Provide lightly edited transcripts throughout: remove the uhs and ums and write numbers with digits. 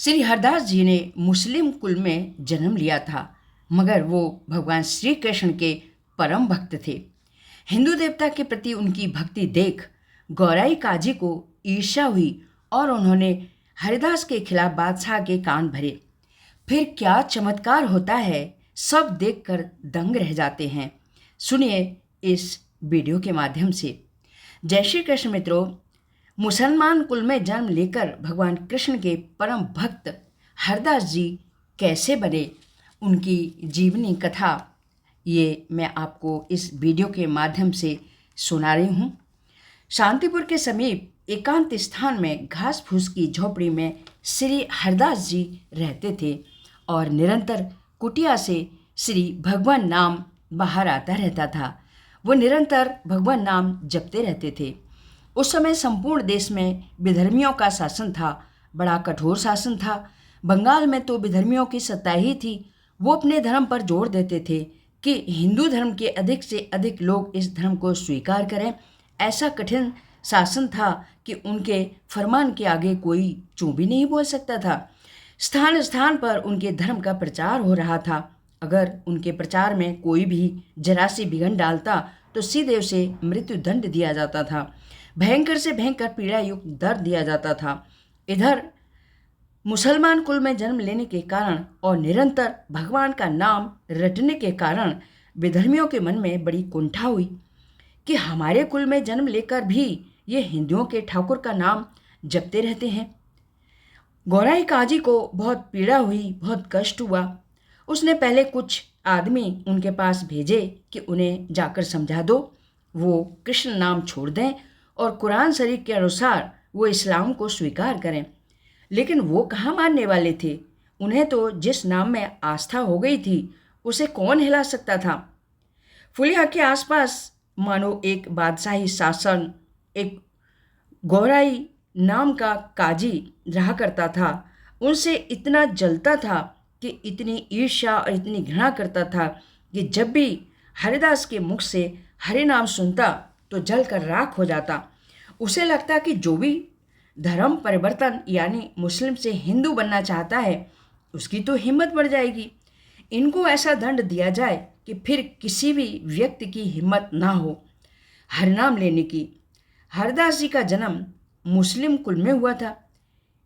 श्री हरदास जी ने मुस्लिम कुल में जन्म लिया था, मगर वो भगवान श्री कृष्ण के परम भक्त थे। हिंदू देवता के प्रति उनकी भक्ति देख गौराई काजी को ईर्ष्या हुई और उन्होंने हरिदास के खिलाफ बादशाह के कान भरे। फिर क्या चमत्कार होता है, सब देखकर दंग रह जाते हैं। सुनिए इस वीडियो के माध्यम से। जय श्री कृष्ण मित्रों, मुसलमान कुल में जन्म लेकर भगवान कृष्ण के परम भक्त हरदास जी कैसे बने, उनकी जीवनी कथा ये मैं आपको इस वीडियो के माध्यम से सुना रही हूँ। शांतिपुर के समीप एकांत स्थान में घास फूस की झोपड़ी में श्री हरदास जी रहते थे और निरंतर कुटिया से श्री भगवान नाम बाहर आता रहता था। वो निरंतर भगवान नाम जपते रहते थे। उस समय संपूर्ण देश में विधर्मियों का शासन था, बड़ा कठोर शासन था। बंगाल में तो विधर्मियों की सत्ता ही थी। वो अपने धर्म पर जोर देते थे कि हिंदू धर्म के अधिक से अधिक लोग इस धर्म को स्वीकार करें। ऐसा कठिन शासन था कि उनके फरमान के आगे कोई चूं भी नहीं बोल सकता था। स्थान स्थान पर उनके धर्म का प्रचार हो रहा था। अगर उनके प्रचार में कोई भी जरा सी विघ्न डालता तो सीधे उसे मृत्यु दंड दिया जाता था। भयंकर से भयंकर पीड़ा युक्त दर्द दिया जाता था। इधर मुसलमान कुल में जन्म लेने के कारण और निरंतर भगवान का नाम रटने के कारण विधर्मियों के मन में बड़ी कुंठा हुई कि हमारे कुल में जन्म लेकर भी ये हिंदुओं के ठाकुर का नाम जपते रहते हैं। गौराई काजी को बहुत पीड़ा हुई, बहुत कष्ट हुआ। उसने पहले कुछ आदमी उनके पास भेजे कि उन्हें जाकर समझा दो, वो कृष्ण नाम छोड़ दें और कुरान शरीफ के अनुसार वो इस्लाम को स्वीकार करें। लेकिन वो कहाँ मानने वाले थे। उन्हें तो जिस नाम में आस्था हो गई थी उसे कौन हिला सकता था। फुलिया के आसपास मानो एक बादशाही शासन, एक गौराई नाम का काजी रहा करता था। उनसे इतना जलता था कि इतनी ईर्ष्या और इतनी घृणा करता था कि जब भी हरिदास के मुख से हरि नाम सुनता तो जलकर राख हो जाता। उसे लगता कि जो भी धर्म परिवर्तन यानी मुस्लिम से हिंदू बनना चाहता है उसकी तो हिम्मत बढ़ जाएगी। इनको ऐसा दंड दिया जाए कि फिर किसी भी व्यक्ति की हिम्मत ना हो हरिनाम लेने की। हरदास जी का जन्म मुस्लिम कुल में हुआ था,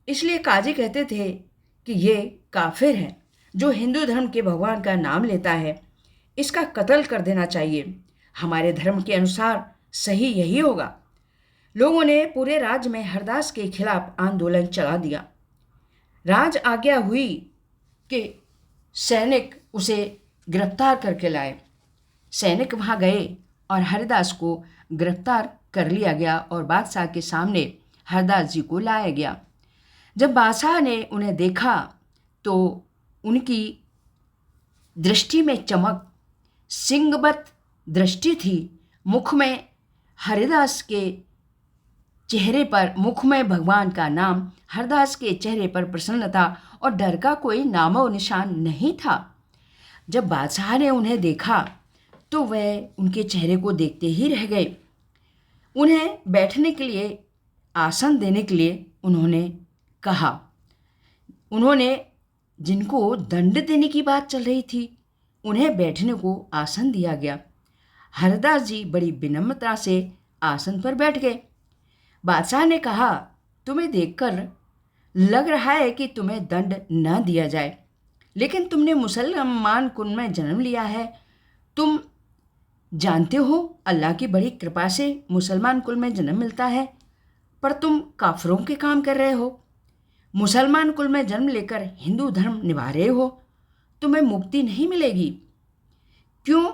इसलिए काजी कहते थे कि ये काफिर है जो हिंदू धर्म के भगवान का नाम लेता है, इसका कत्ल कर देना चाहिए। हमारे धर्म के अनुसार सही यही होगा। लोगों ने पूरे राज्य में हरदास के खिलाफ आंदोलन चला दिया। राज आज्ञा हुई कि सैनिक उसे गिरफ्तार करके लाए। सैनिक वहां गए और हरदास को गिरफ्तार कर लिया गया और बादशाह के सामने हरदास जी को लाया गया। जब बादशाह ने उन्हें देखा तो उनकी दृष्टि में चमक, सिंहवत दृष्टि थी। मुख में हरिदास के चेहरे पर, मुख में भगवान का नाम, हरदास के चेहरे पर प्रसन्नता और डर का कोई नामो निशान नहीं था। जब बादशाह ने उन्हें देखा तो वह उनके चेहरे को देखते ही रह गए। उन्हें बैठने के लिए आसन देने के लिए उन्होंने कहा। उन्होंने जिनको दंड देने की बात चल रही थी उन्हें बैठने को आसन दिया गया। हरदास जी बड़ी विनम्रता से आसन पर बैठ गए। बादशाह ने कहा, तुम्हें देखकर लग रहा है कि तुम्हें दंड न दिया जाए, लेकिन तुमने मुसलमान कुल में जन्म लिया है। तुम जानते हो अल्लाह की बड़ी कृपा से मुसलमान कुल में जन्म मिलता है, पर तुम काफिरों के काम कर रहे हो। मुसलमान कुल में जन्म लेकर हिंदू धर्म निभा रहे हो, तुम्हें मुक्ति नहीं मिलेगी। क्यों?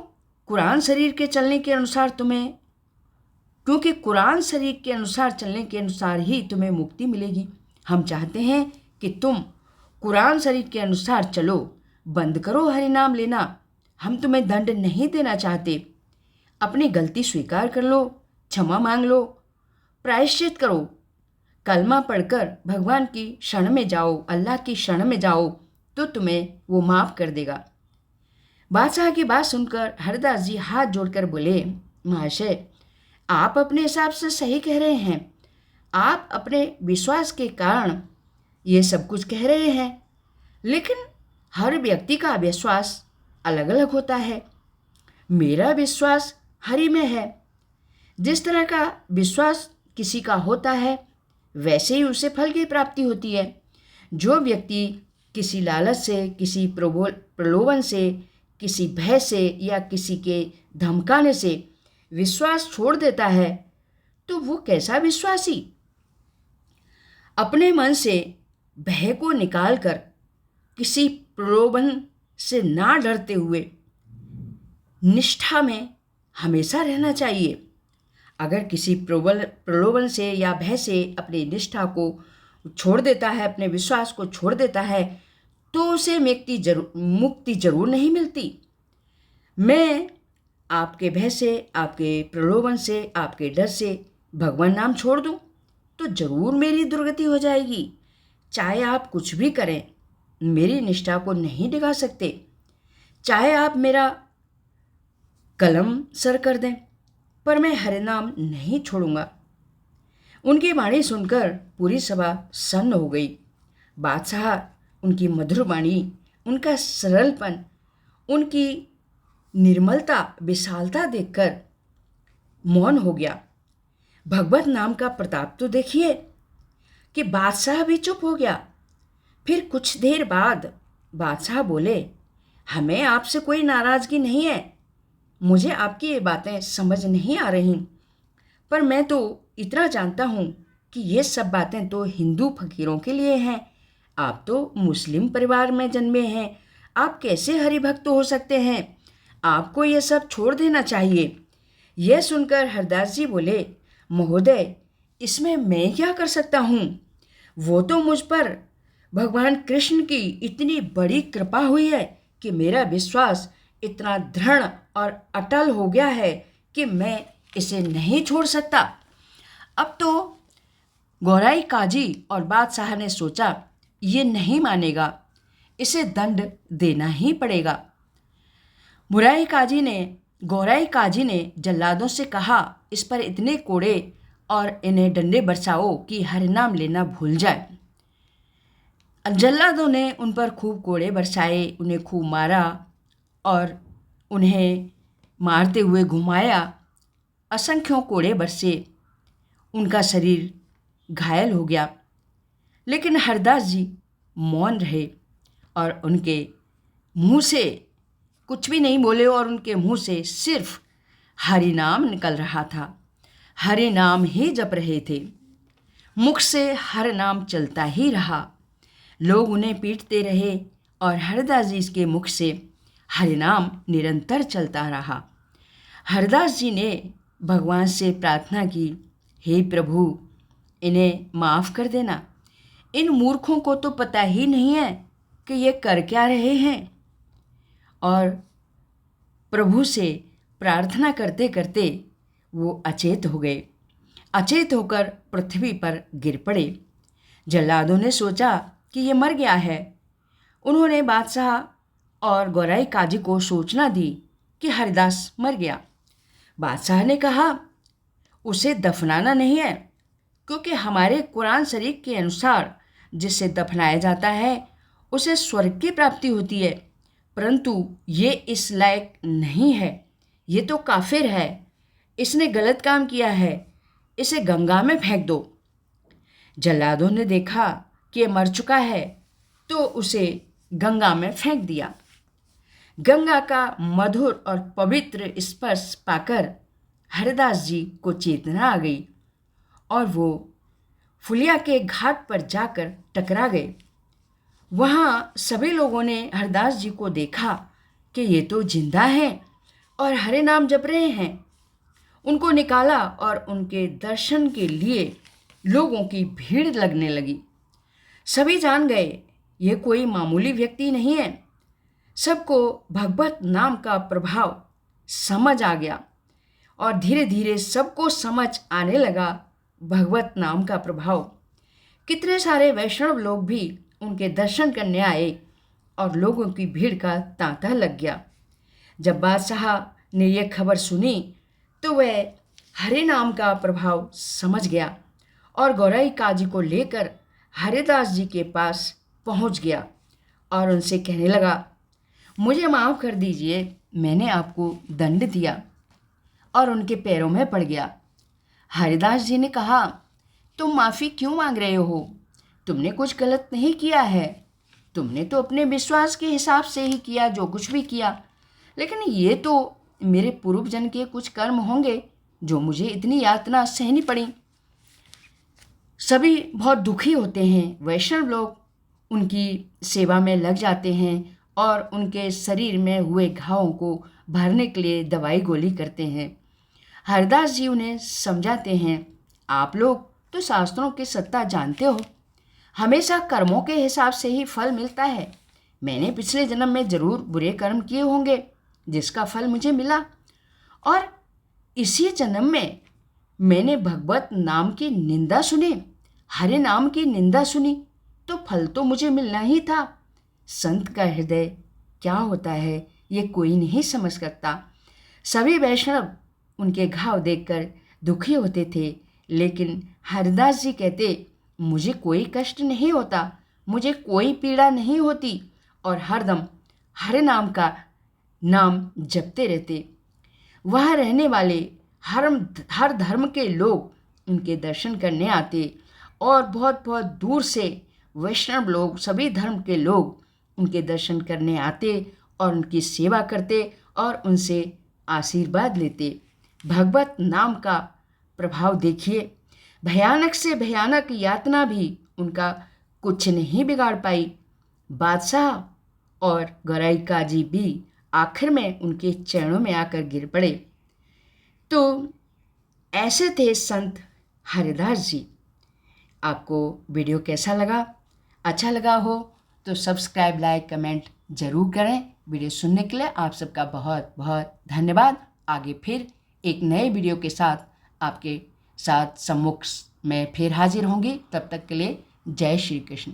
कुरान शरीफ के चलने के अनुसार तुम्हें, क्योंकि कुरान शरीफ के अनुसार चलने के अनुसार ही तुम्हें मुक्ति मिलेगी। हम चाहते हैं कि तुम कुरान शरीफ के अनुसार चलो, बंद करो हरि नाम लेना। हम तुम्हें दंड नहीं देना चाहते। अपनी गलती स्वीकार कर लो, क्षमा मांग लो, प्रायश्चित करो, कलमा पढ़कर भगवान की शरण में जाओ, अल्लाह की शरण में जाओ तो तुम्हें वो माफ़ कर देगा। बादशाह की बात सुनकर हरदास जी हाथ जोड़कर बोले, महाशय आप अपने हिसाब से सही कह रहे हैं। आप अपने विश्वास के कारण ये सब कुछ कह रहे हैं, लेकिन हर व्यक्ति का विश्वास अलग अलग होता है। मेरा विश्वास हरि में है। जिस तरह का विश्वास किसी का होता है, वैसे ही उसे फल की प्राप्ति होती है। जो व्यक्ति किसी लालच से, किसी प्रलोभन से, किसी भय से या किसी के धमकाने से विश्वास छोड़ देता है, तो वो कैसा विश्वासी? अपने मन से भय को निकालकर किसी प्रलोभन से ना डरते हुए निष्ठा में हमेशा रहना चाहिए। अगर किसी प्रलोभन से या भय से अपनी निष्ठा को छोड़ देता है, अपने विश्वास को छोड़ देता है, तो उसे मुक्ति जरूर नहीं मिलती। मैं आपके भय से, आपके प्रलोभन से, आपके डर से भगवान नाम छोड़ दूं तो जरूर मेरी दुर्गति हो जाएगी। चाहे आप कुछ भी करें, मेरी निष्ठा को नहीं डिगा सकते। चाहे आप मेरा कलम सर कर दें, पर मैं हरि नाम नहीं छोड़ूंगा। उनकी वाणी सुनकर पूरी सभा सन्न हो गई। बादशाह उनकी मधुर वाणी, उनका सरलपन, उनकी निर्मलता, विशालता देखकर मौन हो गया। भगवत नाम का प्रताप तो देखिए कि बादशाह भी चुप हो गया। फिर कुछ देर बाद बादशाह बोले, हमें आपसे कोई नाराजगी नहीं है। मुझे आपकी ये बातें समझ नहीं आ रही, पर मैं तो इतना जानता हूँ कि ये सब बातें तो हिंदू फकीरों के लिए हैं। आप तो मुस्लिम परिवार में जन्मे हैं, आप कैसे हरिभक्त हो सकते हैं? आपको ये सब छोड़ देना चाहिए। यह सुनकर हरदास जी बोले, महोदय, इसमें मैं क्या कर सकता हूँ? वो तो मुझ पर भगवान कृष्ण की इतनी बड़ी कृपा हुई है कि मेरा विश्वास इतना दृढ़ और अटल हो गया है कि मैं इसे नहीं छोड़ सकता। अब तो गौराई काजी और बादशाह ने सोचा, ये नहीं मानेगा, इसे दंड देना ही पड़ेगा। गौराई काजी ने जल्लादों से कहा, इस पर इतने कोड़े और इन्हें डंडे बरसाओ कि हरिनाम लेना भूल जाए। जल्लादों ने उन पर खूब कोड़े बरसाए, उन्हें खूब मारा और उन्हें मारते हुए घुमाया। असंख्यों कोड़े बरसे, उनका शरीर घायल हो गया। लेकिन हरदास जी मौन रहे और उनके मुंह से कुछ भी नहीं बोले और उनके मुंह से सिर्फ हरि नाम निकल रहा था। हरि नाम ही जप रहे थे, मुख से हर नाम चलता ही रहा। लोग उन्हें पीटते रहे और हरदास जी के मुख से हरि नाम निरंतर चलता रहा। हरदास जी ने भगवान से प्रार्थना की, हे प्रभु, इन्हें माफ़ कर देना। इन मूर्खों को तो पता ही नहीं है कि ये कर क्या रहे हैं। और प्रभु से प्रार्थना करते करते वो अचेत हो गए। अचेत होकर पृथ्वी पर गिर पड़े। जल्लादों ने सोचा कि ये मर गया है। उन्होंने बादशाह और गौराई काजी को सूचना दी कि हरिदास मर गया। बादशाह ने कहा, उसे दफनाना नहीं है, क्योंकि हमारे कुरान शरीफ के अनुसार जिसे दफनाया जाता है उसे स्वर्ग की प्राप्ति होती है, परंतु ये इस लायक नहीं है। ये तो काफिर है, इसने गलत काम किया है, इसे गंगा में फेंक दो। जल्लादों ने देखा कि ये मर चुका है तो उसे गंगा में फेंक दिया। गंगा का मधुर और पवित्र स्पर्श पाकर हरदास जी को चेतना आ गई और वो फुलिया के घाट पर जाकर टकरा गए। वहाँ सभी लोगों ने हरदास जी को देखा कि ये तो जिंदा हैं और हरे नाम जप रहे हैं। उनको निकाला और उनके दर्शन के लिए लोगों की भीड़ लगने लगी। सभी जान गए ये कोई मामूली व्यक्ति नहीं है। सबको भगवत नाम का प्रभाव समझ आ गया और धीरे धीरे सबको समझ आने लगा भगवत नाम का प्रभाव। कितने सारे वैष्णव लोग भी उनके दर्शन करने आए और लोगों की भीड़ का तांता लग गया। जब बादशाह ने यह खबर सुनी तो वह हरे नाम का प्रभाव समझ गया और गौराई काजी को लेकर हरिदास जी के पास पहुंच गया और उनसे कहने लगा, मुझे माफ़ कर दीजिए, मैंने आपको दंड दिया, और उनके पैरों में पड़ गया। हरिदास जी ने कहा, तुम माफ़ी क्यों मांग रहे हो? तुमने कुछ गलत नहीं किया है। तुमने तो अपने विश्वास के हिसाब से ही किया जो कुछ भी किया, लेकिन ये तो मेरे पूर्व जन्म के कुछ कर्म होंगे जो मुझे इतनी यातना सहनी पड़ी। सभी बहुत दुखी होते हैं। वैष्णव लोग उनकी सेवा में लग जाते हैं और उनके शरीर में हुए घावों को भरने के लिए दवाई गोली करते हैं। हरदास जी उन्हें समझाते हैं, आप लोग तो शास्त्रों की सत्ता जानते हो, हमेशा कर्मों के हिसाब से ही फल मिलता है। मैंने पिछले जन्म में जरूर बुरे कर्म किए होंगे जिसका फल मुझे मिला, और इसी जन्म में मैंने भगवत नाम की निंदा सुनी, हरि नाम की निंदा सुनी, तो फल तो मुझे मिलना ही था। संत का हृदय क्या होता है ये कोई नहीं समझ सकता। सभी वैष्णव उनके घाव देखकर दुखी होते थे, लेकिन हरिदास जी कहते, मुझे कोई कष्ट नहीं होता, मुझे कोई पीड़ा नहीं होती, और हरदम हरि नाम का नाम जपते रहते। वहाँ रहने वाले हर धर्म के लोग उनके दर्शन करने आते, और बहुत बहुत दूर से वैष्णव लोग, सभी धर्म के लोग उनके दर्शन करने आते और उनकी सेवा करते और उनसे आशीर्वाद लेते। भगवत नाम का प्रभाव देखिए, भयानक से भयानक यातना भी उनका कुछ नहीं बिगाड़ पाई। बादशाह और गौराई काजी भी आखिर में उनके चरणों में आकर गिर पड़े। तो ऐसे थे संत हरिदास जी। आपको वीडियो कैसा लगा? अच्छा लगा हो तो सब्सक्राइब, लाइक, कमेंट ज़रूर करें। वीडियो सुनने के लिए आप सबका बहुत बहुत धन्यवाद। आगे फिर एक नए वीडियो के साथ आपके साथ सम्मुख में फिर हाजिर होंगी। तब तक के लिए जय श्री कृष्ण।